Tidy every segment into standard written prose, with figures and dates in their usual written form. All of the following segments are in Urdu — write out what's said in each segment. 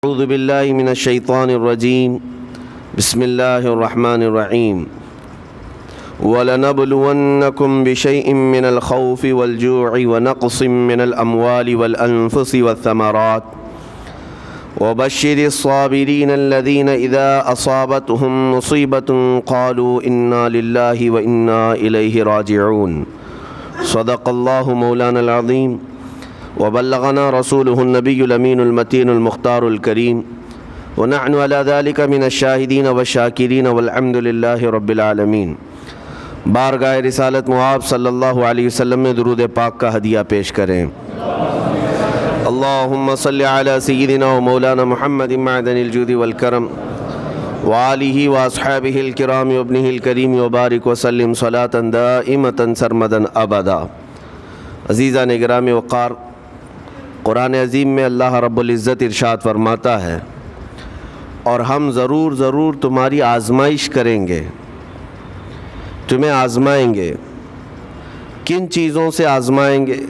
أعوذ بالله من الشيطان الرجيم بسم الله الرحمن الرحيم وَلَنَبْلُوَنَّكُمْ بِشَيْءٍ مِّنَ الْخَوْفِ وَالْجُوعِ وَنَقْصٍ مِّنَ الْأَمْوَالِ وَالْأَنفُسِ وَالثَّمَرَاتِ وَبَشِّرِ الصَّابِرِينَ الَّذِينَ إِذَا أَصَابَتْهُم مُّصِيبَةٌ قَالُوا إِنَّا لِلَّهِ وَإِنَّا إِلَيْهِ رَاجِعُونَ صدق الله مولانا العظيم وبلغنا رسوله النبي الأمين المتين المختار الكريم ونحن على ذلك من الشاهدين والشاكرين والحمد لله رب العالمين۔ بارگاہ رسالت معاب صلی اللہ علیہ وسلم میں درود پاک کا ہدیہ پیش کریں۔ اللہم صلی علی سیدنا و مولانا محمد معدن الجود والکرم وآلہ واصحابہ الکرام وابنہ الکریم وبارک وسلم صلاة دائمة سرمدا ابدا۔ عزیزان گرامی وقار، قرآن عظیم میں اللہ رب العزت ارشاد فرماتا ہے، اور ہم ضرور تمہاری آزمائش کریں گے، تمہیں آزمائیں گے۔ کن چیزوں سے آزمائیں گے؟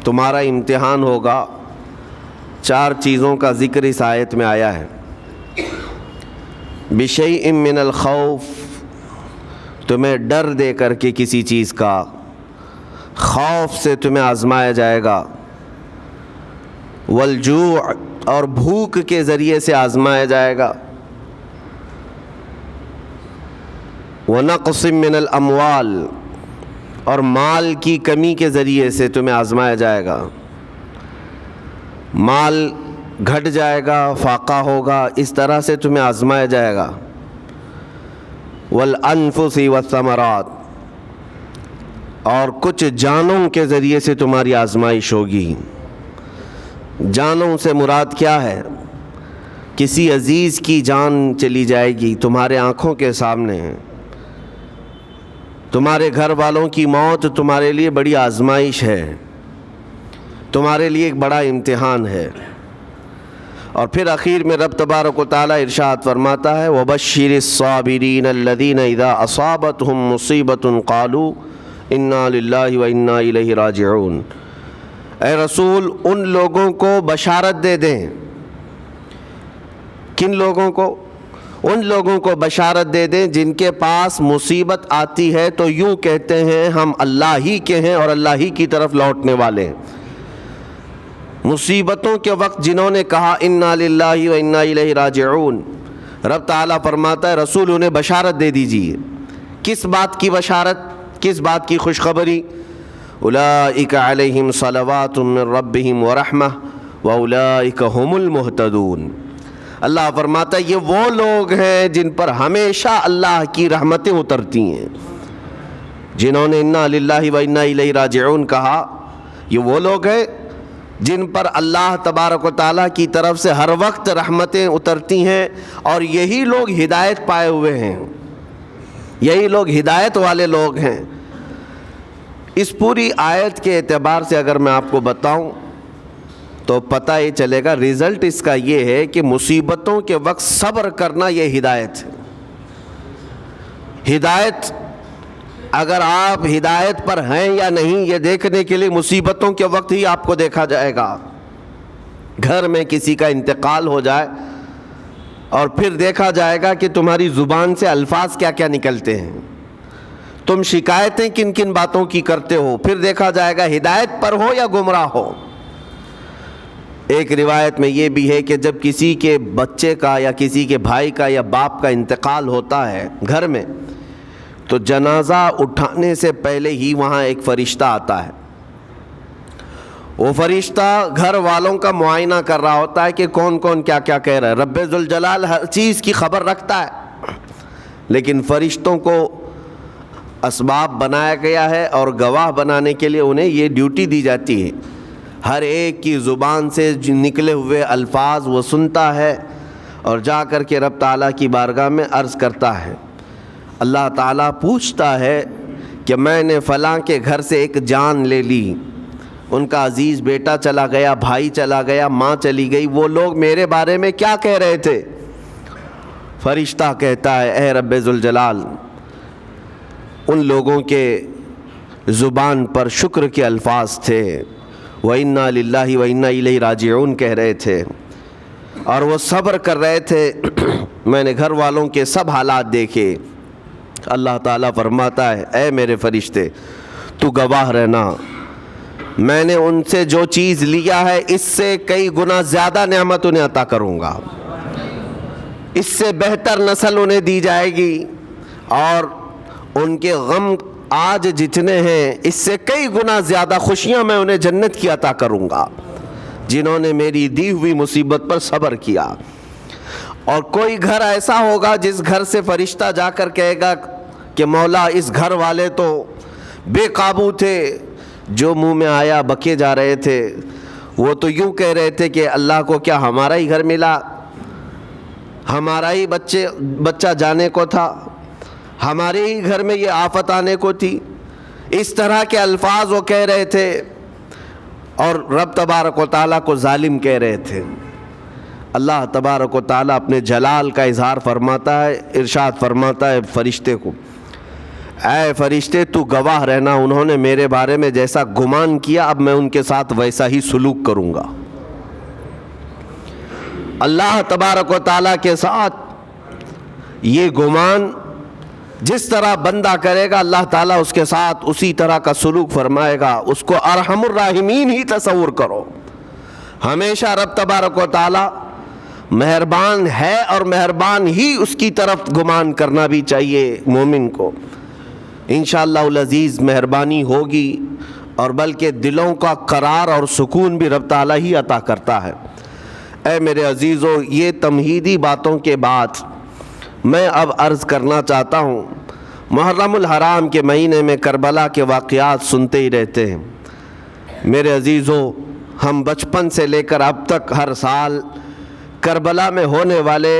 تمہارا امتحان ہوگا۔ 4 چیزوں کا ذکر اس آیت میں آیا ہے۔ بِشَيْءٍ مِّنَ الْخَوْفِ، تمہیں ڈر دے کر کے کسی چیز کا، خوف سے تمہیں آزمایا جائے گا۔ والجوع، اور بھوک کے ذریعے سے آزمایا جائے گا۔ وَنَقْصٍ مِّنَ الْأَمْوَالِ، اور مال کی کمی کے ذریعے سے تمہیں آزمایا جائے گا۔ مال گھٹ جائے گا، فاقہ ہوگا، اس طرح سے تمہیں آزمایا جائے گا۔ وَالْأَنفُسِ وَالثَّمَرَاتِ، اور کچھ جانوں کے ذریعے سے تمہاری آزمائش ہوگی۔ جانوں سے مراد کیا ہے؟ کسی عزیز کی جان چلی جائے گی تمہارے آنکھوں کے سامنے، تمہارے گھر والوں کی موت تمہارے لیے بڑی آزمائش ہے، تمہارے لیے ایک بڑا امتحان ہے۔ اور پھر اخیر میں رب تبارک و تعالیٰ ارشاد فرماتا ہے، وَبَشِّرِ الصَّابِرِينَ الَّذِينَ إِذَا أَصَابَتْهُم مُّصِيبَةٌ قَالُوا إِنَّا لِلَّهِ وَإِنَّا إِلَيْهِ رَاجِعُونَ۔ اے رسول، ان لوگوں کو بشارت دے دیں۔ کن لوگوں کو؟ ان لوگوں کو بشارت دے دیں جن کے پاس مصیبت آتی ہے تو یوں کہتے ہیں ہم اللہ ہی کے ہیں اور اللہ ہی کی طرف لوٹنے والے ہیں۔ مصیبتوں کے وقت جنہوں نے کہا انا للہ و انا الیہ راجعون، رب تعالیٰ فرماتا ہے رسول انہیں بشارت دے دیجیے۔ کس بات کی بشارت؟ کس بات کی خوشخبری؟ اولئک علیہم صلوات من ربہم ورحمہ واولئک هم المہتدون۔ اللہ فرماتا ہے یہ وہ لوگ ہیں جن پر ہمیشہ اللہ کی رحمتیں اترتی ہیں۔ جنہوں نے انا للہ و انا الیہ راجعون کہا، یہ وہ لوگ ہیں جن پر اللہ تبارک و تعالیٰ کی طرف سے ہر وقت رحمتیں اترتی ہیں، اور یہی لوگ ہدایت پائے ہوئے ہیں، یہی لوگ ہدایت والے لوگ ہیں۔ اس پوری آیت کے اعتبار سے اگر میں آپ کو بتاؤں تو پتہ یہ چلے گا، رزلٹ اس کا یہ ہے کہ مصیبتوں کے وقت صبر کرنا یہ ہدایت ہے۔ ہدایت، اگر آپ ہدایت پر ہیں یا نہیں یہ دیکھنے کے لیے مصیبتوں کے وقت ہی آپ کو دیکھا جائے گا۔ گھر میں کسی کا انتقال ہو جائے اور پھر دیکھا جائے گا کہ تمہاری زبان سے الفاظ کیا کیا نکلتے ہیں، تم شکایتیں کن کن باتوں کی کرتے ہو، پھر دیکھا جائے گا ہدایت پر ہو یا گمراہ ہو۔ ایک روایت میں یہ بھی ہے کہ جب کسی کے بچے کا یا کسی کے بھائی کا یا باپ کا انتقال ہوتا ہے گھر میں، تو جنازہ اٹھانے سے پہلے ہی وہاں ایک فرشتہ آتا ہے۔ وہ فرشتہ گھر والوں کا معائنہ کر رہا ہوتا ہے کہ کون کون کیا کیا کہہ رہا ہے۔ رب ذوالجلال ہر چیز کی خبر رکھتا ہے، لیکن فرشتوں کو اسباب بنایا گیا ہے اور گواہ بنانے کے لیے انہیں یہ ڈیوٹی دی جاتی ہے۔ ہر ایک کی زبان سے نکلے ہوئے الفاظ وہ سنتا ہے اور جا کر کے رب تعالیٰ کی بارگاہ میں عرض کرتا ہے۔ اللہ تعالیٰ پوچھتا ہے کہ میں نے فلاں کے گھر سے ایک جان لے لی، ان کا عزیز بیٹا چلا گیا، بھائی چلا گیا، ماں چلی گئی، وہ لوگ میرے بارے میں کیا کہہ رہے تھے؟ فرشتہ کہتا ہے اے رب ذوالجلال، ان لوگوں کے زبان پر شکر کے الفاظ تھے، وَإِنَّا لِلَّهِ وَإِنَّا إِلَيْهِ رَاجِعُونَ کہہ رہے تھے۔ اور وہ صبر کر رہے تھے. میں نے گھر والوں کے سب حالات دیکھے. اللہ تعالیٰ فرماتا ہے اے میرے فرشتے تو گواہ رہنا, میں نے ان سے جو چیز لیا ہے اس سے کئی گنا زیادہ نعمت انہیں عطا کروں گا, اس سے بہتر نسل انہیں دی جائے گی, اور ان کے غم آج جتنے ہیں اس سے کئی گنا زیادہ خوشیاں میں انہیں جنت کی عطا کروں گا جنہوں نے میری دی ہوئی مصیبت پر صبر کیا. اور کوئی گھر ایسا ہوگا جس گھر سے فرشتہ جا کر کہے گا کہ مولا اس گھر والے تو بے قابو تھے, جو منہ میں آیا بکے جا رہے تھے, وہ تو یوں کہہ رہے تھے کہ اللہ کو کیا ہمارا ہی گھر ملا, ہمارا ہی بچہ جانے کو تھا, ہمارے ہی گھر میں یہ آفت آنے کو تھی. اس طرح کے الفاظ وہ کہہ رہے تھے اور رب تبارک و تعالیٰ کو ظالم کہہ رہے تھے. اللہ تبارک و تعالیٰ اپنے جلال کا اظہار فرماتا ہے, ارشاد فرماتا ہے فرشتے کو اے فرشتے تو گواہ رہنا, انہوں نے میرے بارے میں جیسا گمان کیا اب میں ان کے ساتھ ویسا ہی سلوک کروں گا. اللہ تبارک و تعالیٰ کے ساتھ یہ گمان جس طرح بندہ کرے گا اللہ تعالیٰ اس کے ساتھ اسی طرح کا سلوک فرمائے گا. اس کو ارحم الراحمین ہی تصور کرو. ہمیشہ رب تبارک و تعالیٰ مہربان ہے اور مہربان ہی اس کی طرف گمان کرنا بھی چاہیے مومن کو. انشاءاللہ العزیز مہربانی ہوگی, اور بلکہ دلوں کا قرار اور سکون بھی رب تعالیٰ ہی عطا کرتا ہے. اے میرے عزیزو, یہ تمہیدی باتوں کے بعد میں اب عرض کرنا چاہتا ہوں. محرم الحرام کے مہینے میں کربلا کے واقعات سنتے ہی رہتے ہیں. میرے عزیزو, ہم بچپن سے لے کر اب تک ہر سال کربلا میں ہونے والے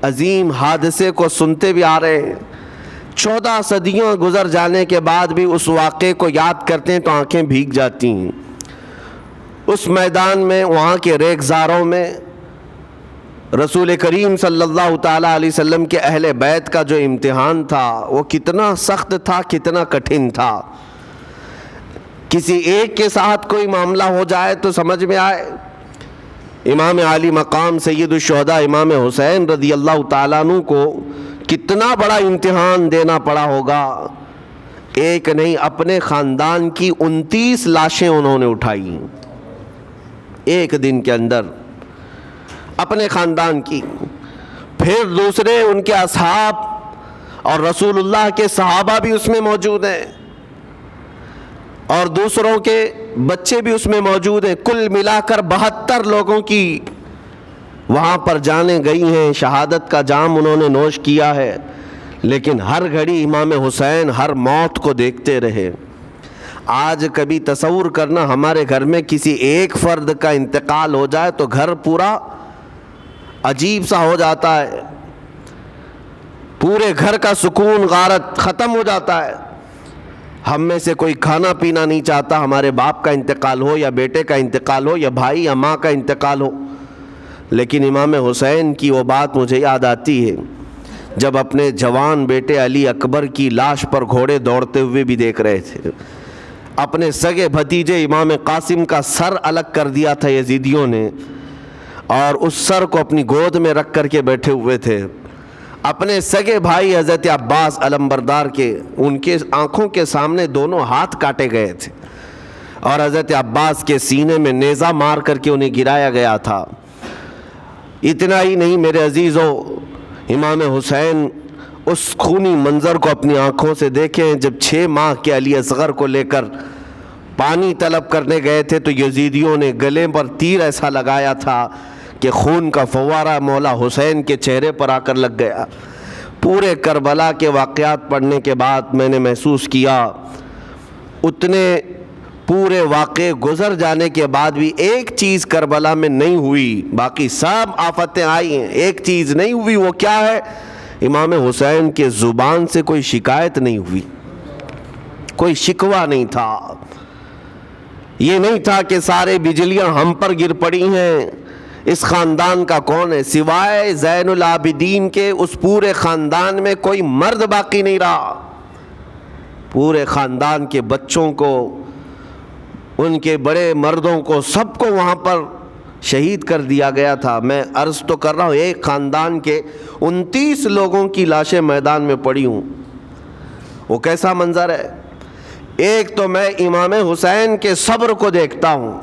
عظیم حادثے کو سنتے بھی آ رہے ہیں. 14 صدیوں گزر جانے کے بعد بھی اس واقعے کو یاد کرتے ہیں تو آنکھیں بھیگ جاتی ہیں. اس میدان میں, وہاں کے ریگزاروں میں رسول کریم صلی اللہ تعالیٰ علیہ وسلم کے اہل بیت کا جو امتحان تھا وہ کتنا سخت تھا, کتنا کٹھن تھا. کسی ایک کے ساتھ کوئی معاملہ ہو جائے تو سمجھ میں آئے. امام عالی مقام سید الشہداء امام حسین رضی اللہ تعالیٰ عنہ کو کتنا بڑا امتحان دینا پڑا ہوگا. ایک نہیں, اپنے خاندان کی 29 لاشیں انہوں نے اٹھائی ایک دن کے اندر, اپنے خاندان کی. پھر دوسرے ان کے اصحاب اور رسول اللہ کے صحابہ بھی اس میں موجود ہیں, اور دوسروں کے بچے بھی اس میں موجود ہیں. کل ملا کر 72 لوگوں کی وہاں پر جانیں گئی ہیں, شہادت کا جام انہوں نے نوش کیا ہے. لیکن ہر گھڑی امام حسین ہر موت کو دیکھتے رہے. آج کبھی تصور کرنا, ہمارے گھر میں کسی ایک فرد کا انتقال ہو جائے تو گھر پورا عجیب سا ہو جاتا ہے, پورے گھر کا سکون غارت ختم ہو جاتا ہے. ہم میں سے کوئی کھانا پینا نہیں چاہتا ہمارے باپ کا انتقال ہو, یا بیٹے کا انتقال ہو, یا بھائی یا ماں کا انتقال ہو. لیکن امام حسین کی وہ بات مجھے یاد آتی ہے جب اپنے جوان بیٹے علی اکبر کی لاش پر گھوڑے دوڑتے ہوئے بھی دیکھ رہے تھے. اپنے سگے بھتیجے امام قاسم کا سر الگ کر دیا تھا یزیدیوں نے, اور اس سر کو اپنی گود میں رکھ کر کے بیٹھے ہوئے تھے. اپنے سگے بھائی حضرت عباس علمبردار کے, ان کے آنکھوں کے سامنے دونوں ہاتھ کاٹے گئے تھے, اور حضرت عباس کے سینے میں نیزہ مار کر کے انہیں گرایا گیا تھا. اتنا ہی نہیں میرے عزیزو, امام حسین اس خونی منظر کو اپنی آنکھوں سے دیکھیں جب 6 ماہ کے علی اصغر کو لے کر پانی طلب کرنے گئے تھے تو یزیدیوں نے گلے پر تیر ایسا لگایا تھا کہ خون کا فوارہ مولا حسین کے چہرے پر آ کر لگ گیا. پورے کربلا کے واقعات پڑھنے کے بعد میں نے محسوس کیا اتنے پورے واقعے گزر جانے کے بعد بھی ایک چیز کربلا میں نہیں ہوئی, باقی سب آفتیں آئی ہیں, ایک چیز نہیں ہوئی. وہ کیا ہے؟ امام حسین کے زبان سے کوئی شکایت نہیں ہوئی, کوئی شکوہ نہیں تھا. یہ نہیں تھا کہ سارے بجلیاں ہم پر گر پڑی ہیں, اس خاندان کا کون ہے؟ سوائے زین العابدین کے اس پورے خاندان میں کوئی مرد باقی نہیں رہا. پورے خاندان کے بچوں کو, ان کے بڑے مردوں کو, سب کو وہاں پر شہید کر دیا گیا تھا. میں عرض تو کر رہا ہوں ایک خاندان کے 29 لوگوں کی لاشیں میدان میں پڑی ہوں. وہ کیسا منظر ہے. ایک تو میں امام حسین کے صبر کو دیکھتا ہوں.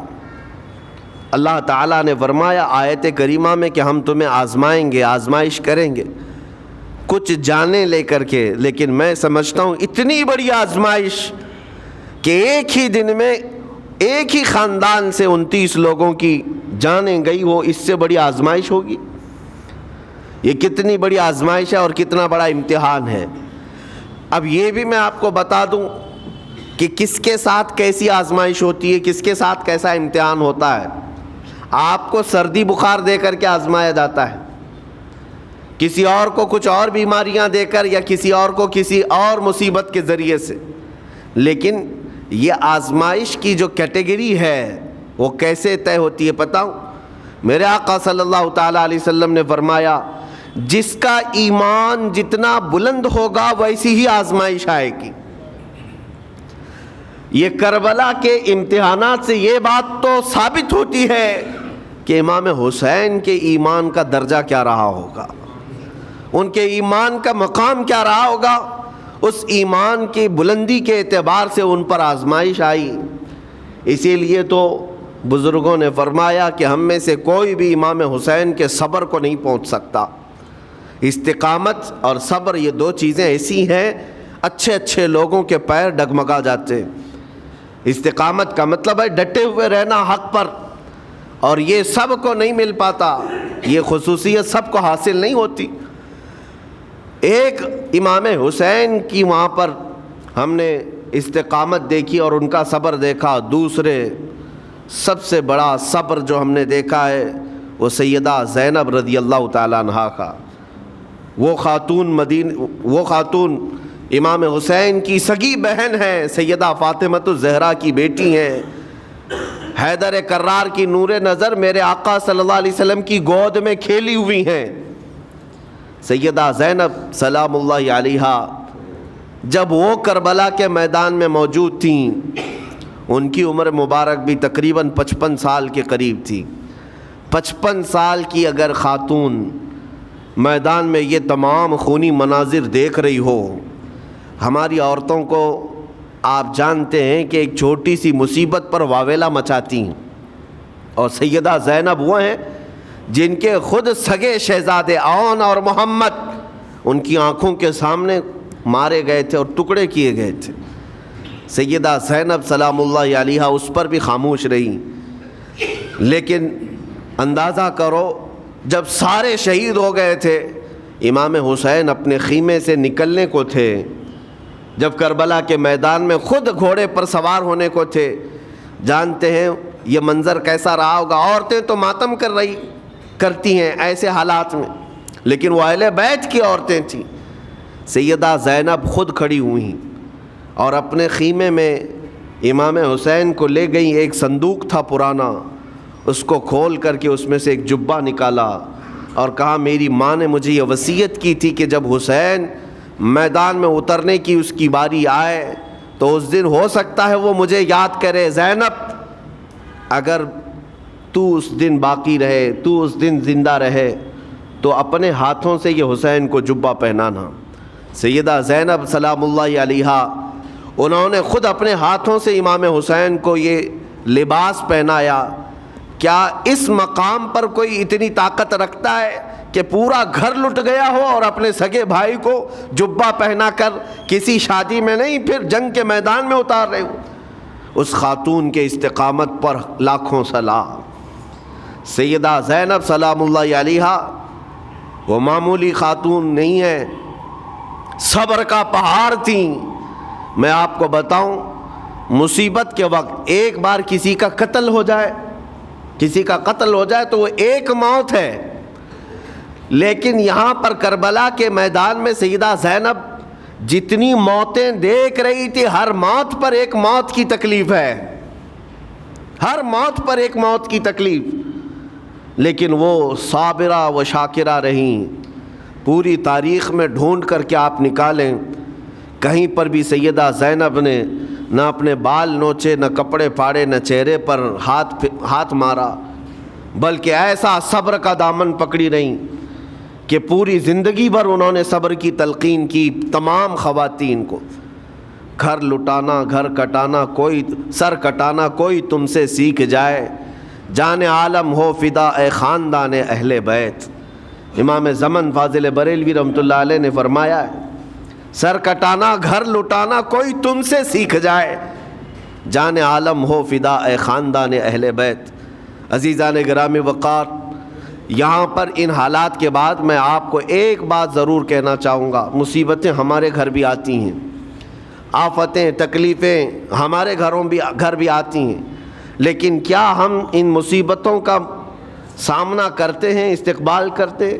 اللہ تعالیٰ نے فرمایا آیت کریمہ میں کہ ہم تمہیں آزمائیں گے, آزمائش کریں گے کچھ جانیں لے کر کے, لیکن میں سمجھتا ہوں اتنی بڑی آزمائش کہ ایک ہی دن میں ایک ہی خاندان سے 29 لوگوں کی جانیں گئی ہو, اس سے بڑی آزمائش ہوگی؟ یہ کتنی بڑی آزمائش ہے اور کتنا بڑا امتحان ہے. اب یہ بھی میں آپ کو بتا دوں کہ کس کے ساتھ کیسی آزمائش ہوتی ہے, کس کے ساتھ کیسا امتحان ہوتا ہے. آپ کو سردی بخار دے کر کے آزمایا جاتا ہے, کسی اور کو کچھ اور بیماریاں دے کر, یا کسی اور کو کسی اور مصیبت کے ذریعے سے. لیکن یہ آزمائش کی جو کیٹیگری ہے وہ کیسے طے ہوتی ہے پتہ ہوں؟ میرے آقا صلی اللہ تعالیٰ علیہ وسلم نے فرمایا جس کا ایمان جتنا بلند ہوگا ویسی ہی آزمائش آئے گی. یہ کربلا کے امتحانات سے یہ بات تو ثابت ہوتی ہے کہ امام حسین کے ایمان کا درجہ کیا رہا ہوگا, ان کے ایمان کا مقام کیا رہا ہوگا. اس ایمان کی بلندی کے اعتبار سے ان پر آزمائش آئی. اسی لیے تو بزرگوں نے فرمایا کہ ہم میں سے کوئی بھی امام حسین کے صبر کو نہیں پہنچ سکتا. استقامت اور صبر یہ دو چیزیں ایسی ہیں اچھے اچھے لوگوں کے پیر ڈگمگا جاتے ہیں. استقامت کا مطلب ہے ڈٹے ہوئے رہنا حق پر, اور یہ سب کو نہیں مل پاتا, یہ خصوصیت سب کو حاصل نہیں ہوتی. ایک امام حسین کی وہاں پر ہم نے استقامت دیکھی اور ان کا صبر دیکھا. دوسرے سب سے بڑا صبر جو ہم نے دیکھا ہے وہ سیدہ زینب رضی اللہ تعالیٰ عنہا کا. وہ خاتون امام حسین کی سگی بہن ہیں, سیدہ فاطمۃ الزہرا کی بیٹی ہیں, حیدر کرار کی نور نظر میرے آقا صلی اللہ علیہ وسلم کی گود میں کھیلی ہوئی ہیں. سیدہ زینب سلام اللہ علیہا جب وہ کربلا کے میدان میں موجود تھیں, ان کی عمر مبارک بھی تقریباً 55 سال کے قریب تھی. 55 سال کی اگر خاتون میدان میں یہ تمام خونی مناظر دیکھ رہی ہو, ہماری عورتوں کو آپ جانتے ہیں کہ ایک چھوٹی سی مصیبت پر واویلا مچاتی ہیں, اور سیدہ زینب وہ ہیں جن کے خود سگے شہزادے اون اور محمد ان کی آنکھوں کے سامنے مارے گئے تھے اور ٹکڑے کیے گئے تھے. سیدہ زینب سلام اللہ علیہا اس پر بھی خاموش رہی. لیکن اندازہ کرو جب سارے شہید ہو گئے تھے, امام حسین اپنے خیمے سے نکلنے کو تھے, جب کربلا کے میدان میں خود گھوڑے پر سوار ہونے کو تھے, جانتے ہیں یہ منظر کیسا رہا ہوگا. عورتیں تو ماتم کرتی ہیں ایسے حالات میں, لیکن وہ اہل بیت کی عورتیں تھیں. سیدہ زینب خود کھڑی ہوئیں اور اپنے خیمے میں امام حسین کو لے گئیں. ایک صندوق تھا پرانا, اس کو کھول کر کے اس میں سے ایک جبہ نکالا اور کہا میری ماں نے مجھے یہ وصیت کی تھی کہ جب حسین میدان میں اترنے کی اس کی باری آئے تو اس دن ہو سکتا ہے وہ مجھے یاد کرے. زینب اگر تو اس دن باقی رہے, تو اس دن زندہ رہے, تو اپنے ہاتھوں سے یہ حسین کو جبہ پہنانا. سیدہ زینب سلام اللہ علیہا انہوں نے خود اپنے ہاتھوں سے امام حسین کو یہ لباس پہنایا. کیا اس مقام پر کوئی اتنی طاقت رکھتا ہے کہ پورا گھر لٹ گیا ہو اور اپنے سگے بھائی کو جبہ پہنا کر کسی شادی میں نہیں پھر جنگ کے میدان میں اتار رہے ہو؟ اس خاتون کے استقامت پر لاکھوں سلام. سیدہ زینب سلام اللہ علیہا وہ معمولی خاتون نہیں ہے, صبر کا پہاڑ تھیں. میں آپ کو بتاؤں, مصیبت کے وقت ایک بار کسی کا قتل ہو جائے تو وہ ایک موت ہے, لیکن یہاں پر کربلا کے میدان میں سیدہ زینب جتنی موتیں دیکھ رہی تھی, ہر موت پر ایک موت کی تکلیف ہے, ہر موت پر ایک موت کی تکلیف, لیکن وہ صابرہ و شاکرہ رہیں. پوری تاریخ میں ڈھونڈ کر کے آپ نکالیں, کہیں پر بھی سیدہ زینب نے نہ اپنے بال نوچے, نہ کپڑے پھاڑے, نہ چہرے پر ہاتھ مارا. بلکہ ایسا صبر کا دامن پکڑی رہیں کہ پوری زندگی بھر انہوں نے صبر کی تلقین کی تمام خواتین کو۔ گھر لٹانا، گھر کٹانا، کوئی سر کٹانا کوئی تم سے سیکھ جائے، جان عالم ہو فدا اے خاندان اہل بیت۔ امام زمن فاضل بریلوی رحمۃ اللہ علیہ نے فرمایا ہے، سر کٹانا، گھر لٹانا کوئی تم سے سیکھ جائے، جان عالم ہو فدا اے خاندان اہل بیت۔ عزیزان گرامی وقار، یہاں پر ان حالات کے بعد میں آپ کو ایک بات ضرور کہنا چاہوں گا۔ مصیبتیں ہمارے گھر بھی آتی ہیں، آفتیں تکلیفیں ہمارے گھر بھی آتی ہیں، لیکن کیا ہم ان مصیبتوں کا سامنا کرتے ہیں، استقبال کرتے ہیں؟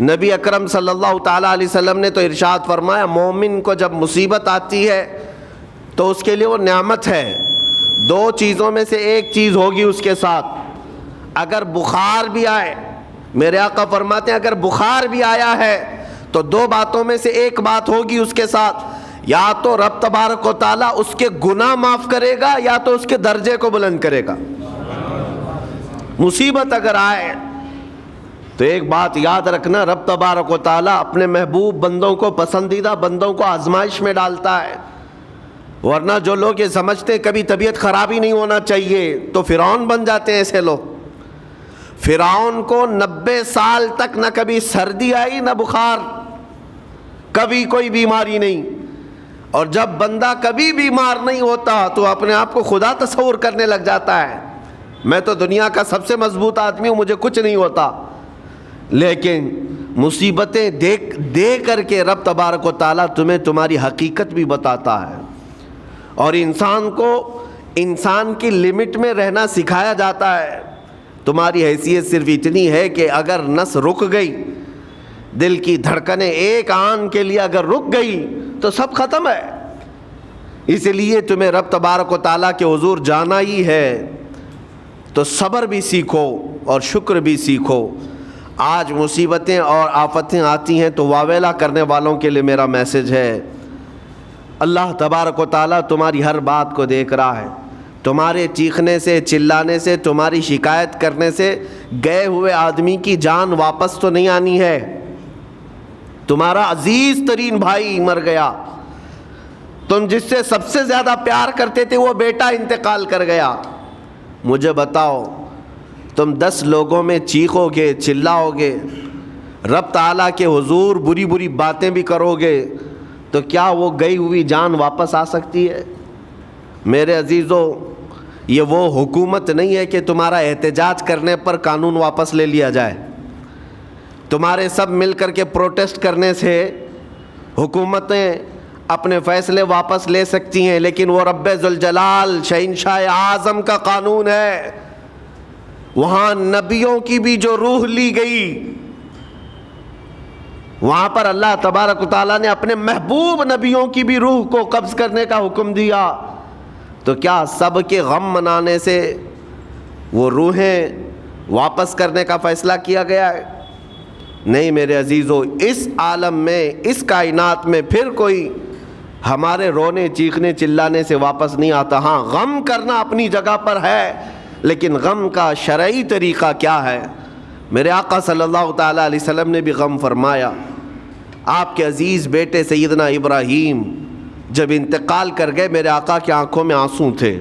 نبی اکرم صلی اللہ تعالیٰ علیہ وسلم نے تو ارشاد فرمایا، مومن کو جب مصیبت آتی ہے تو اس کے لیے وہ نعمت ہے۔ دو چیزوں میں سے ایک چیز ہوگی اس کے ساتھ، اگر بخار بھی آئے، میرے آقا فرماتے ہیں اگر بخار بھی آیا ہے تو دو باتوں میں سے ایک بات ہوگی اس کے ساتھ، یا تو رب تبارک و تعالیٰ اس کے گناہ معاف کرے گا یا تو اس کے درجے کو بلند کرے گا۔ مصیبت اگر آئے تو ایک بات یاد رکھنا، رب تبارک و تعالیٰ اپنے محبوب بندوں کو، پسندیدہ بندوں کو آزمائش میں ڈالتا ہے، ورنہ جو لوگ یہ سمجھتے ہیں کبھی طبیعت خراب ہی نہیں ہونا چاہیے تو فرعون بن جاتے ہیں۔ ایسے لوگ، فرعون کو 90 سال تک نہ کبھی سردی آئی نہ بخار، کبھی کوئی بیماری نہیں، اور جب بندہ کبھی بیمار نہیں ہوتا تو اپنے آپ کو خدا تصور کرنے لگ جاتا ہے، میں تو دنیا کا سب سے مضبوط آدمی ہوں، مجھے کچھ نہیں ہوتا۔ لیکن مصیبتیں دے کر کے رب تبارک و تعالیٰ تمہیں تمہاری حقیقت بھی بتاتا ہے، اور انسان کو انسان کی لمٹ میں رہنا سکھایا جاتا ہے۔ تمہاری حیثیت صرف اتنی ہے کہ اگر نس رک گئی، دل کی دھڑکنیں ایک آن کے لیے اگر رک گئی تو سب ختم ہے۔ اس لیے تمہیں رب تبارک و تعالیٰ کے حضور جانا ہی ہے تو صبر بھی سیکھو اور شکر بھی سیکھو۔ آج مصیبتیں اور آفتیں آتی ہیں تو واویلا کرنے والوں کے لیے میرا میسج ہے، اللہ تبارک و تعالیٰ تمہاری ہر بات کو دیکھ رہا ہے۔ تمہارے چیخنے سے، چلانے سے، تمہاری شکایت کرنے سے گئے ہوئے آدمی کی جان واپس تو نہیں آنی ہے۔ تمہارا عزیز ترین بھائی مر گیا، تم جس سے سب سے زیادہ پیار کرتے تھے وہ بیٹا انتقال کر گیا، مجھے بتاؤ تم 10 لوگوں میں چیخو گے، چلاؤ گے، رب تعالیٰ کے حضور بری بری باتیں بھی کرو گے تو کیا وہ گئی ہوئی جان واپس آ سکتی ہے؟ میرے عزیزو، یہ وہ حکومت نہیں ہے کہ تمہارا احتجاج کرنے پر قانون واپس لے لیا جائے۔ تمہارے سب مل کر کے پروٹیسٹ کرنے سے حکومتیں اپنے فیصلے واپس لے سکتی ہیں، لیکن وہ رب ذوالجلال شہنشاہ اعظم کا قانون ہے۔ وہاں نبیوں کی بھی جو روح لی گئی، وہاں پر اللہ تبارک و تعالیٰ نے اپنے محبوب نبیوں کی بھی روح کو قبض کرنے کا حکم دیا، تو کیا سب کے غم منانے سے وہ روحیں واپس کرنے کا فیصلہ کیا گیا ہے؟ نہیں میرے عزیزو، اس عالم میں، اس کائنات میں پھر کوئی ہمارے رونے چیخنے چلانے سے واپس نہیں آتا۔ ہاں، غم کرنا اپنی جگہ پر ہے، لیکن غم کا شرعی طریقہ کیا ہے؟ میرے آقا صلی اللہ تعالیٰ علیہ وسلم نے بھی غم فرمایا۔ آپ کے عزیز بیٹے سیدنا ابراہیم جب انتقال کر گئے، میرے آقا کی آنکھوں میں آنسو تھے۔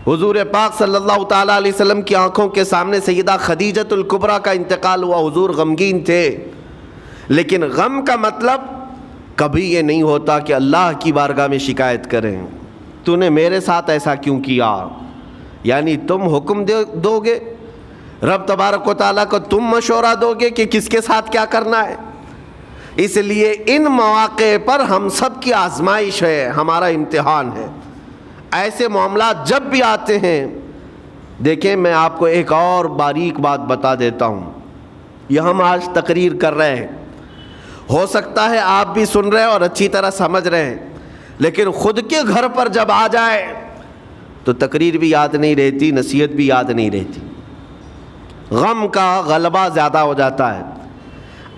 حضور پاک صلی اللہ تعالیٰ علیہ وسلم کی آنکھوں کے سامنے سیدہ خدیجۃ الکبریٰ کا انتقال ہوا، حضور غمگین تھے۔ لیکن غم کا مطلب کبھی یہ نہیں ہوتا کہ اللہ کی بارگاہ میں شکایت کریں، تو نے میرے ساتھ ایسا کیوں کیا؟ یعنی تم حکم دو گے، رب تبارک و تعالیٰ کو تم مشورہ دو گے کہ کس کے ساتھ کیا کرنا ہے۔ اس لیے ان مواقع پر ہم سب کی آزمائش ہے، ہمارا امتحان ہے۔ ایسے معاملات جب بھی آتے ہیں، دیکھیں میں آپ کو ایک اور باریک بات بتا دیتا ہوں۔ یہ ہم آج تقریر کر رہے ہیں، ہو سکتا ہے آپ بھی سن رہے اور اچھی طرح سمجھ رہے ہیں، لیکن خود کے گھر پر جب آ جائے تو تقریر بھی یاد نہیں رہتی، نصیحت بھی یاد نہیں رہتی، غم کا غلبہ زیادہ ہو جاتا ہے۔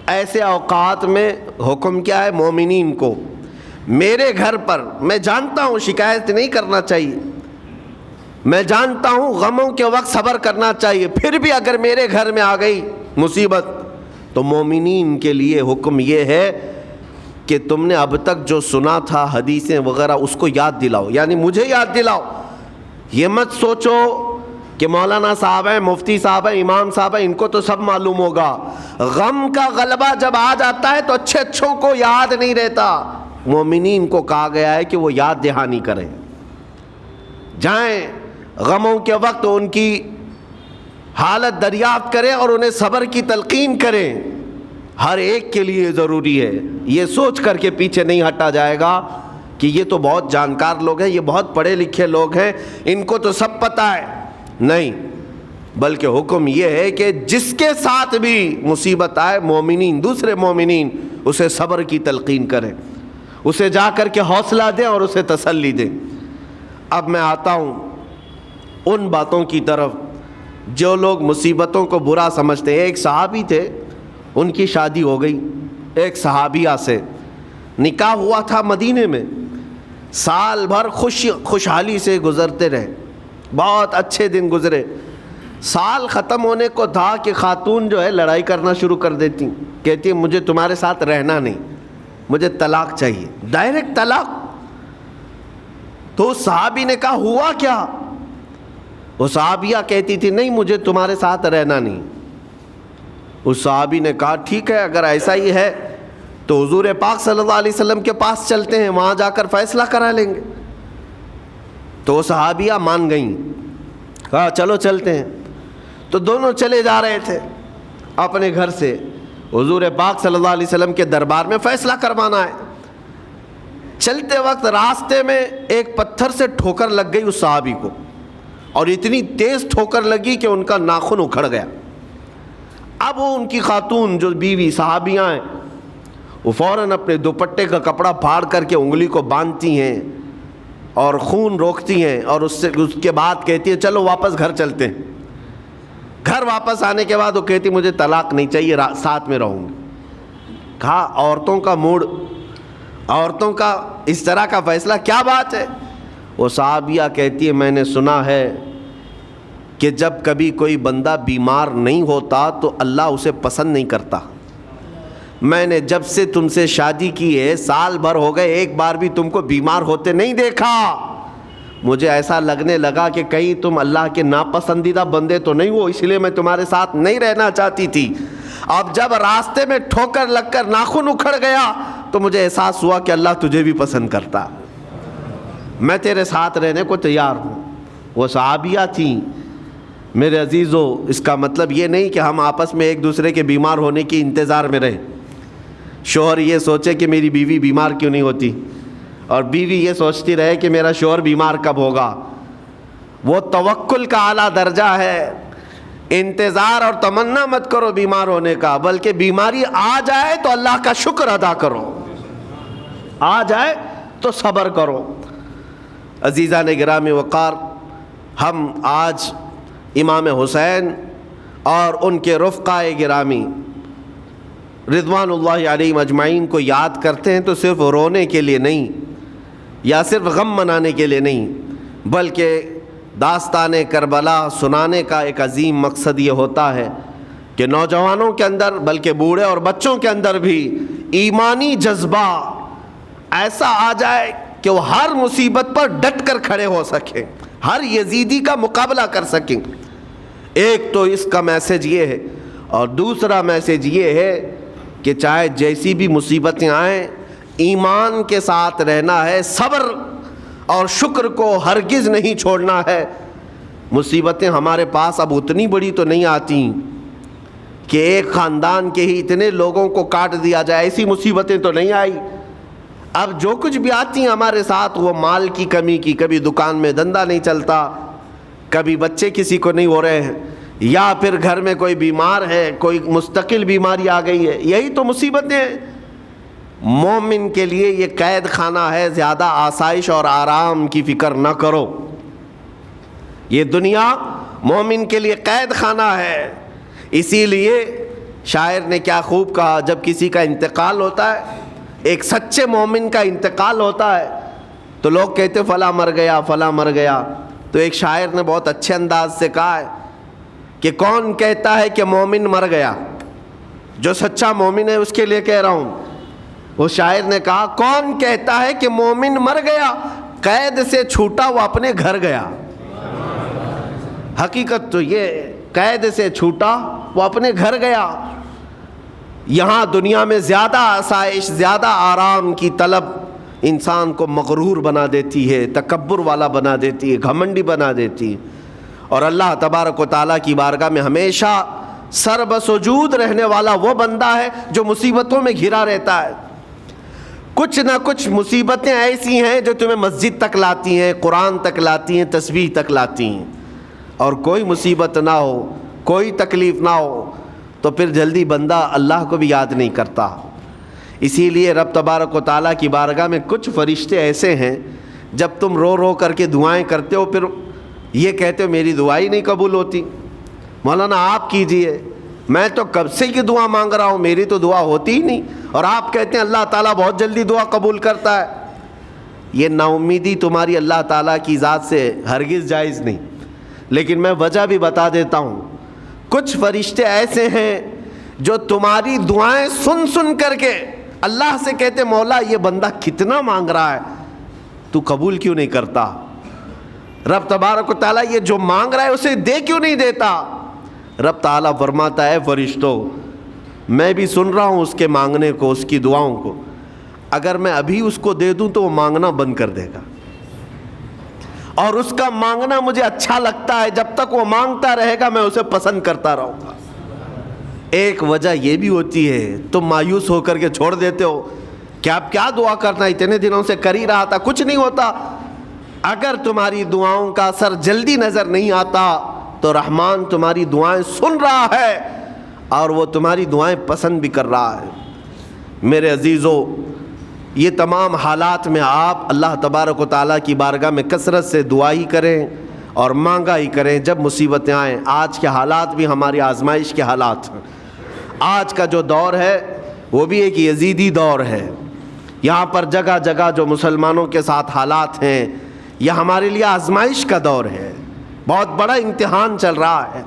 ایسے اوقات میں حکم کیا ہے مومنین کو؟ میرے گھر پر، میں جانتا ہوں شکایت نہیں کرنا چاہیے، میں جانتا ہوں غموں کے وقت صبر کرنا چاہیے، پھر بھی اگر میرے گھر میں آ گئی مصیبت تو مومنین کے لیے حکم یہ ہے کہ تم نے اب تک جو سنا تھا حدیثیں وغیرہ اس کو یاد دلاؤ، یعنی مجھے یاد دلاؤ۔ یہ مت سوچو کہ مولانا صاحب ہیں، مفتی صاحب ہیں، امام صاحب ہیں، ان کو تو سب معلوم ہوگا۔ غم کا غلبہ جب آ جاتا ہے تو اچھے اچھوں کو یاد نہیں رہتا۔ مومنین کو کہا گیا ہے کہ وہ یاد دہانی کریں، جائیں غموں کے وقت ان کی حالت دریافت کریں اور انہیں صبر کی تلقین کریں۔ ہر ایک کے لیے ضروری ہے، یہ سوچ کر کے پیچھے نہیں ہٹا جائے گا کہ یہ تو بہت جانکار لوگ ہیں، یہ بہت پڑھے لکھے لوگ ہیں، ان کو تو سب پتہ ہے۔ نہیں، بلکہ حکم یہ ہے کہ جس کے ساتھ بھی مصیبت آئے، مومنین، دوسرے مومنین اسے صبر کی تلقین کریں، اسے جا کر کے حوصلہ دیں اور اسے تسلی دیں۔ اب میں آتا ہوں ان باتوں کی طرف جو لوگ مصیبتوں کو برا سمجھتے ہیں۔ ایک صحابی تھے، ان کی شادی ہو گئی ایک صحابیہ سے، نکاح ہوا تھا مدینے میں، سال بھر خوشحالی سے گزرتے رہے، بہت اچھے دن گزرے۔ سال ختم ہونے کو تھا کہ خاتون جو ہے لڑائی کرنا شروع کر دیتی، کہتی مجھے تمہارے ساتھ رہنا نہیں، مجھے طلاق چاہیے، ڈائریکٹ طلاق۔ تو صحابی نے کہا ہوا کیا؟ وہ صحابیہ کہتی تھی نہیں مجھے تمہارے ساتھ رہنا نہیں۔ اس صحابی نے کہا ٹھیک ہے، اگر ایسا ہی ہے تو حضور پاک صلی اللہ علیہ وسلم کے پاس چلتے ہیں، وہاں جا کر فیصلہ کرا لیں گے۔ تو وہ صحابیہ مان گئیں، کہا چلو چلتے ہیں۔ تو دونوں چلے جا رہے تھے اپنے گھر سے، حضور پاک صلی اللہ علیہ وسلم کے دربار میں فیصلہ کروانا ہے۔ چلتے وقت راستے میں ایک پتھر سے ٹھوکر لگ گئی اس صحابی کو، اور اتنی تیز ٹھوکر لگی کہ ان کا ناخن اکھڑ گیا۔ اب وہ ان کی خاتون جو بیوی صحابیاں ہیں، وہ فوراً اپنے دوپٹے کا کپڑا پھاڑ کر کے انگلی کو باندھتی ہیں اور خون روکتی ہیں، اور اس کے بعد کہتی ہیں چلو واپس گھر چلتے ہیں۔ گھر واپس آنے کے بعد وہ کہتی مجھے طلاق نہیں چاہیے، ساتھ میں رہوں گی۔ کہا عورتوں کا موڈ، عورتوں کا اس طرح کا فیصلہ، کیا بات ہے؟ وہ صحابیہ کہتی ہے میں نے سنا ہے کہ جب کبھی کوئی بندہ بیمار نہیں ہوتا تو اللہ اسے پسند نہیں کرتا۔ میں نے جب سے تم سے شادی کی ہے، سال بھر ہو گئے، ایک بار بھی تم کو بیمار ہوتے نہیں دیکھا۔ مجھے ایسا لگنے لگا کہ کہیں تم اللہ کے ناپسندیدہ بندے تو نہیں ہو، اس لیے میں تمہارے ساتھ نہیں رہنا چاہتی تھی۔ اب جب راستے میں ٹھوکر لگ کر ناخن اکھڑ گیا تو مجھے احساس ہوا کہ اللہ تجھے بھی پسند کرتا، میں تیرے ساتھ رہنے کو تیار ہوں۔ وہ صحابیہ تھیں۔ میرے عزیزو، اس کا مطلب یہ نہیں کہ ہم آپس میں ایک دوسرے کے بیمار ہونے کی انتظار میں رہیں۔ شوہر یہ سوچے کہ میری بیوی بیمار کیوں نہیں ہوتی، اور بیوی یہ سوچتی رہے کہ میرا شوہر بیمار کب ہوگا۔ وہ توکل کا اعلیٰ درجہ ہے۔ انتظار اور تمنا مت کرو بیمار ہونے کا، بلکہ بیماری آ جائے تو اللہ کا شکر ادا کرو، آ جائے تو صبر کرو۔ عزیزان گرامی وقار، ہم آج امام حسین اور ان کے رفقائے گرامی رضوان اللہ علیہم اجمعین کو یاد کرتے ہیں تو صرف رونے کے لیے نہیں یا صرف غم منانے کے لیے نہیں، بلکہ داستان کربلا سنانے کا ایک عظیم مقصد یہ ہوتا ہے کہ نوجوانوں کے اندر، بلکہ بوڑھے اور بچوں کے اندر بھی ایمانی جذبہ ایسا آ جائے کہ وہ ہر مصیبت پر ڈٹ کر کھڑے ہو سکیں، ہر یزیدی کا مقابلہ کر سکیں۔ ایک تو اس کا میسج یہ ہے، اور دوسرا میسج یہ ہے کہ چاہے جیسی بھی مصیبتیں آئیں، ایمان کے ساتھ رہنا ہے، صبر اور شکر کو ہرگز نہیں چھوڑنا ہے۔ مصیبتیں ہمارے پاس اب اتنی بڑی تو نہیں آتی کہ ایک خاندان کے ہی اتنے لوگوں کو کاٹ دیا جائے، ایسی مصیبتیں تو نہیں آئی۔ اب جو کچھ بھی آتی ہیں ہمارے ساتھ، وہ مال کی کمی کی، کبھی دکان میں دھندا نہیں چلتا، کبھی بچے کسی کو نہیں ہو رہے ہیں، یا پھر گھر میں کوئی بیمار ہے، کوئی مستقل بیماری آ گئی ہے، یہی تو مصیبتیں ہیں۔ مومن کے لیے یہ قید خانہ ہے، زیادہ آسائش اور آرام کی فکر نہ کرو۔ یہ دنیا مومن کے لیے قید خانہ ہے۔ اسی لیے شاعر نے کیا خوب کہا، جب کسی کا انتقال ہوتا ہے، ایک سچے مومن کا انتقال ہوتا ہے، تو لوگ کہتے فلاں مر گیا، فلاں مر گیا، تو ایک شاعر نے بہت اچھے انداز سے کہا ہے کہ کون کہتا ہے کہ مومن مر گیا؟ جو سچا مومن ہے اس کے لیے کہہ رہا ہوں. وہ شاعر نے کہا کون کہتا ہے کہ مومن مر گیا، قید سے چھوٹا وہ اپنے گھر گیا. حقیقت تو یہ، قید سے چھوٹا وہ اپنے گھر گیا. یہاں دنیا میں زیادہ آسائش، زیادہ آرام کی طلب انسان کو مغرور بنا دیتی ہے، تکبر والا بنا دیتی ہے، گھمنڈی بنا دیتی ہے. اور اللہ تبارک و تعالیٰ کی بارگاہ میں ہمیشہ سر بسجود رہنے والا وہ بندہ ہے جو مصیبتوں میں گھرا رہتا ہے. کچھ نہ کچھ مصیبتیں ایسی ہیں جو تمہیں مسجد تک لاتی ہیں، قرآن تک لاتی ہیں، تسبیح تک لاتی ہیں. اور کوئی مصیبت نہ ہو، کوئی تکلیف نہ ہو تو پھر جلدی بندہ اللہ کو بھی یاد نہیں کرتا. اسی لیے رب تبارک و تعالیٰ کی بارگاہ میں کچھ فرشتے ایسے ہیں، جب تم رو رو کر کے دعائیں کرتے ہو پھر یہ کہتے ہو میری دعا ہی نہیں قبول ہوتی، مولانا آپ کیجئے، میں تو کب سے کی دعا مانگ رہا ہوں، میری تو دعا ہوتی ہی نہیں، اور آپ کہتے ہیں اللہ تعالیٰ بہت جلدی دعا قبول کرتا ہے. یہ نا امیدی تمہاری اللہ تعالیٰ کی ذات سے ہرگز جائز نہیں. لیکن میں وجہ بھی بتا دیتا ہوں. کچھ فرشتے ایسے ہیں جو تمہاری دعائیں سن سن کر کے اللہ سے کہتے مولا یہ بندہ کتنا مانگ رہا ہے، تو قبول کیوں نہیں کرتا؟ رب تبارک و تعالیٰ یہ جو مانگ رہا ہے اسے دے کیوں نہیں دیتا؟ رب تعالیٰ فرماتا ہے فرشتوں میں بھی سن رہا ہوں اس کے مانگنے کو، اس کی دعاؤں کو. اگر میں ابھی اس کو دے دوں تو وہ مانگنا بند کر دے گا، اور اس کا مانگنا مجھے اچھا لگتا ہے. جب تک وہ مانگتا رہے گا میں اسے پسند کرتا رہوں گا. ایک وجہ یہ بھی ہوتی ہے تم مایوس ہو کر کے چھوڑ دیتے ہو کہ اب کیا دعا کرنا، اتنے دنوں سے کر ہی رہا تھا، کچھ نہیں ہوتا. اگر تمہاری دعاؤں کا اثر جلدی نظر نہیں آتا تو رحمان تمہاری دعائیں سن رہا ہے اور وہ تمہاری دعائیں پسند بھی کر رہا ہے. میرے عزیزو، یہ تمام حالات میں آپ اللہ تبارک و تعالیٰ کی بارگاہ میں کثرت سے دعا ہی کریں اور مانگا ہی کریں جب مصیبتیں آئیں. آج کے حالات بھی ہماری آزمائش کے حالات ہیں. آج کا جو دور ہے وہ بھی ایک یزیدی دور ہے. یہاں پر جگہ جگہ جو مسلمانوں کے ساتھ حالات ہیں یہ ہمارے لیے آزمائش کا دور ہے، بہت بڑا امتحان چل رہا ہے.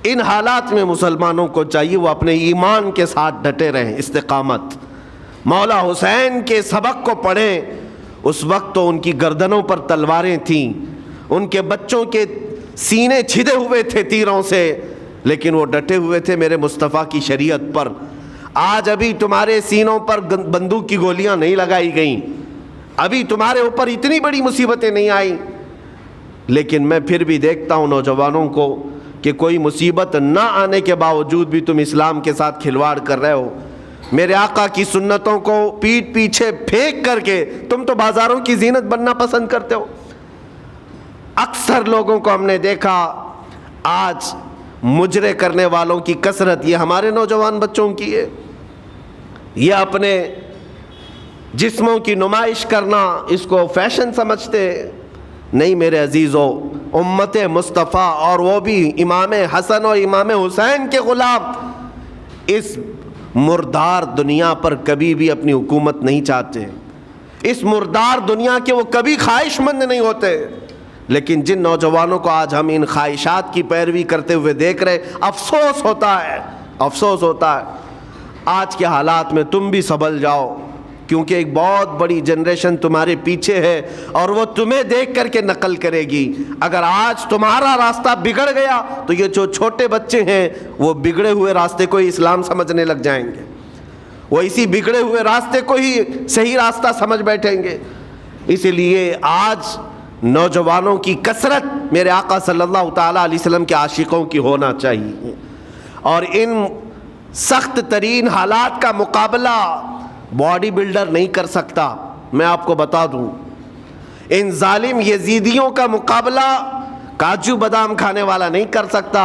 ان حالات میں مسلمانوں کو چاہیے وہ اپنے ایمان کے ساتھ ڈٹے رہیں، استقامت. مولا حسین کے سبق کو پڑھیں. اس وقت تو ان کی گردنوں پر تلواریں تھیں، ان کے بچوں کے سینے چھدے ہوئے تھے تیروں سے، لیکن وہ ڈٹے ہوئے تھے میرے مصطفیٰ کی شریعت پر. آج ابھی تمہارے سینوں پر بندوق کی گولیاں نہیں لگائی گئیں، ابھی تمہارے اوپر اتنی بڑی مصیبتیں نہیں آئیں، لیکن میں پھر بھی دیکھتا ہوں نوجوانوں کو کہ کوئی مصیبت نہ آنے کے باوجود بھی تم اسلام کے ساتھ کھلواڑ کر رہے ہو. میرے آقا کی سنتوں کو پیٹ پیچھے پھینک کر کے تم تو بازاروں کی زینت بننا پسند کرتے ہو. اکثر لوگوں کو ہم نے دیکھا آج مجرے کرنے والوں کی کثرت یہ ہمارے نوجوان بچوں کی ہے. یہ اپنے جسموں کی نمائش کرنا اس کو فیشن سمجھتے. نہیں میرے عزیزو، امت مصطفیٰ اور وہ بھی امام حسن اور امام حسین کے غلام اس مردار دنیا پر کبھی بھی اپنی حکومت نہیں چاہتے. اس مردار دنیا کے وہ کبھی خواہش مند نہیں ہوتے. لیکن جن نوجوانوں کو آج ہم ان خواہشات کی پیروی کرتے ہوئے دیکھ رہے، افسوس ہوتا ہے، افسوس ہوتا ہے. آج کے حالات میں تم بھی سنبھل جاؤ، کیونکہ ایک بہت بڑی جنریشن تمہارے پیچھے ہے اور وہ تمہیں دیکھ کر کے نقل کرے گی. اگر آج تمہارا راستہ بگڑ گیا تو یہ جو چھوٹے بچے ہیں وہ بگڑے ہوئے راستے کو ہی اسلام سمجھنے لگ جائیں گے، وہ اسی بگڑے ہوئے راستے کو ہی صحیح راستہ سمجھ بیٹھیں گے. اسی لیے آج نوجوانوں کی کثرت میرے آقا صلی اللہ تعالیٰ علیہ وسلم کے عاشقوں کی ہونا چاہیے. اور ان سخت ترین حالات کا مقابلہ باڈی بلڈر نہیں کر سکتا. میں آپ کو بتا دوں، ان ظالم یزیدیوں کا مقابلہ کاجو بادام کھانے والا نہیں کر سکتا.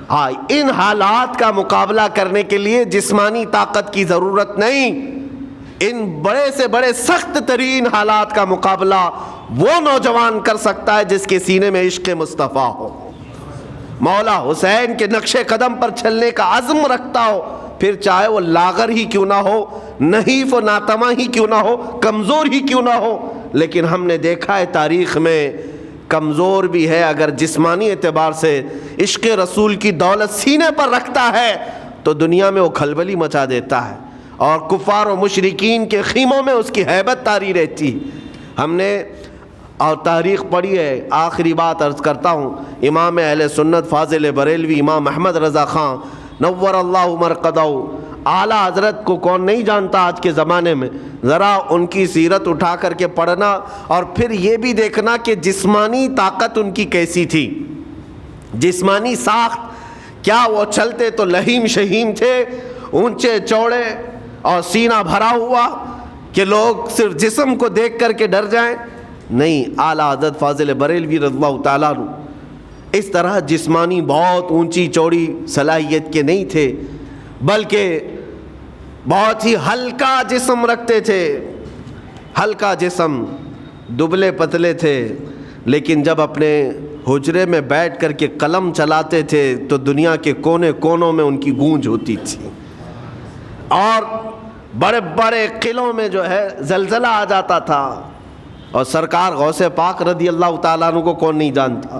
ہاں، ان حالات کا مقابلہ کرنے کے لیے جسمانی طاقت کی ضرورت نہیں. ان بڑے سے بڑے سخت ترین حالات کا مقابلہ وہ نوجوان کر سکتا ہے جس کے سینے میں عشق مصطفیٰ ہو، مولا حسین کے نقش قدم پر چلنے کا عزم رکھتا ہو، پھر چاہے وہ لاغر ہی کیوں نہ ہو، نحیف و ناتما ہی کیوں نہ ہو، کمزور ہی کیوں نہ ہو. لیکن ہم نے دیکھا ہے تاریخ میں کمزور بھی ہے، اگر جسمانی اعتبار سے عشق رسول کی دولت سینے پر رکھتا ہے تو دنیا میں وہ کھلبلی مچا دیتا ہے، اور کفار و مشرکین کے خیموں میں اس کی ہیبت طاری رہتی۔ ہم نے اور تاریخ پڑھی ہے۔ آخری بات عرض کرتا ہوں، امام اہل سنت فاضل بریلوی امام احمد رضا خان نور اللہ مرقدہ، اعلیٰ حضرت کو کون نہیں جانتا آج کے زمانے میں؟ ذرا ان کی سیرت اٹھا کر کے پڑھنا، اور پھر یہ بھی دیکھنا کہ جسمانی طاقت ان کی کیسی تھی، جسمانی ساخت کیا وہ چلتے تو لہیم شہیم تھے، اونچے چوڑے اور سینہ بھرا ہوا کہ لوگ صرف جسم کو دیکھ کر کے ڈر جائیں؟ نہیں، اعلیٰ حضرت فاضل بریلوی رضی اللہ تعالیٰ عنہ اس طرح جسمانی بہت اونچی چوڑی صلاحیت کے نہیں تھے، بلکہ بہت ہی ہلکا جسم رکھتے تھے، ہلکا جسم، دبلے پتلے تھے، لیکن جب اپنے حجرے میں بیٹھ کر کے قلم چلاتے تھے تو دنیا کے کونے کونوں میں ان کی گونج ہوتی تھی، اور بڑے بڑے قلعوں میں جو ہے زلزلہ آ جاتا تھا۔ اور سرکار غوث پاک رضی اللہ تعالیٰ عنہ کو کون نہیں جانتا؟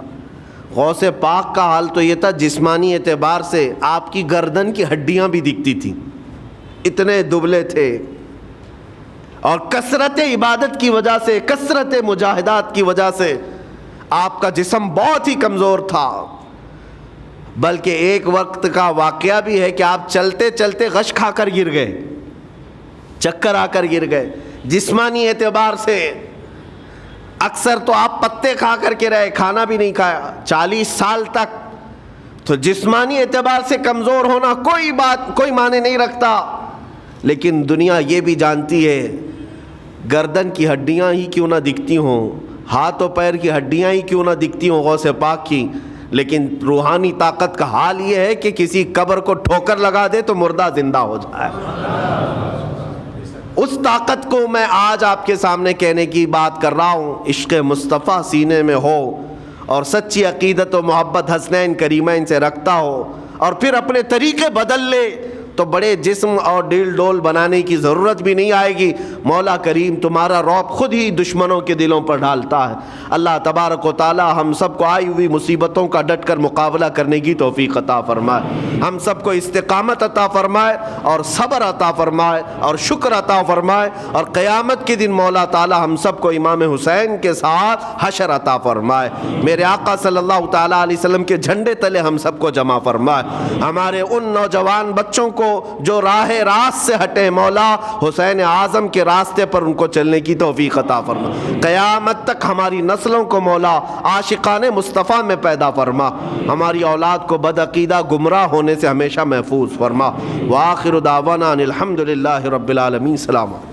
غوث پاک کا حال تو یہ تھا، جسمانی اعتبار سے آپ کی گردن کی ہڈیاں بھی دکھتی تھیں، اتنے دبلے تھے، اور کثرت عبادت کی وجہ سے، کثرت مجاہدات کی وجہ سے آپ کا جسم بہت ہی کمزور تھا۔ بلکہ ایک وقت کا واقعہ بھی ہے کہ آپ چلتے چلتے غش کھا کر گر گئے، چکر آ کر گر گئے۔ جسمانی اعتبار سے اکثر تو آپ پتے کھا کر کے رہے، کھانا بھی نہیں کھایا 40 سال تک، تو جسمانی اعتبار سے کمزور ہونا کوئی معنی نہیں رکھتا۔ لیکن دنیا یہ بھی جانتی ہے، گردن کی ہڈیاں ہی کیوں نہ دکھتی ہوں، ہاتھ و پیر کی ہڈیاں ہی کیوں نہ دکھتی ہوں غوث پاک کی، لیکن روحانی طاقت کا حال یہ ہے کہ کسی قبر کو ٹھوکر لگا دے تو مردہ زندہ ہو جائے۔ اس طاقت کو میں آج آپ کے سامنے کہنے کی بات کر رہا ہوں، عشق مصطفیٰ سینے میں ہو اور سچی عقیدت و محبت حسنین کریمین سے رکھتا ہو، اور پھر اپنے طریقے بدل لے تو بڑے جسم اور ڈیل ڈول بنانے کی ضرورت بھی نہیں آئے گی۔ مولا کریم تمہارا رعب خود ہی دشمنوں کے دلوں پر ڈالتا ہے۔ اللہ تبارک و تعالی ہم سب کو آئی ہوئی مصیبتوں کا ڈٹ کر مقابلہ کرنے کی توفیق عطا فرمائے، ہم سب کو استقامت عطا فرمائے اور صبر عطا فرمائے اور شکر عطا فرمائے، اور قیامت کے دن مولا تعالی ہم سب کو امام حسین کے ساتھ حشر عطا فرمائے، میرے آقا صلی اللہ تعالی علیہ وسلم کے جھنڈے تلے ہم سب کو جمع فرمائے۔ ہمارے ان نوجوان بچوں کو جو راہ راست سے ہٹے، مولا حسین اعظم کے راستے پر ان کو چلنے کی توفیق عطا فرما، قیامت تک ہماری نسلوں کو مولا عاشقان مصطفیٰ میں پیدا فرما، ہماری اولاد کو بدعقیدہ گمراہ ہونے سے ہمیشہ محفوظ فرما۔ وآخر دعوانا ان الحمد للہ رب العالمین۔ السلام علیکم۔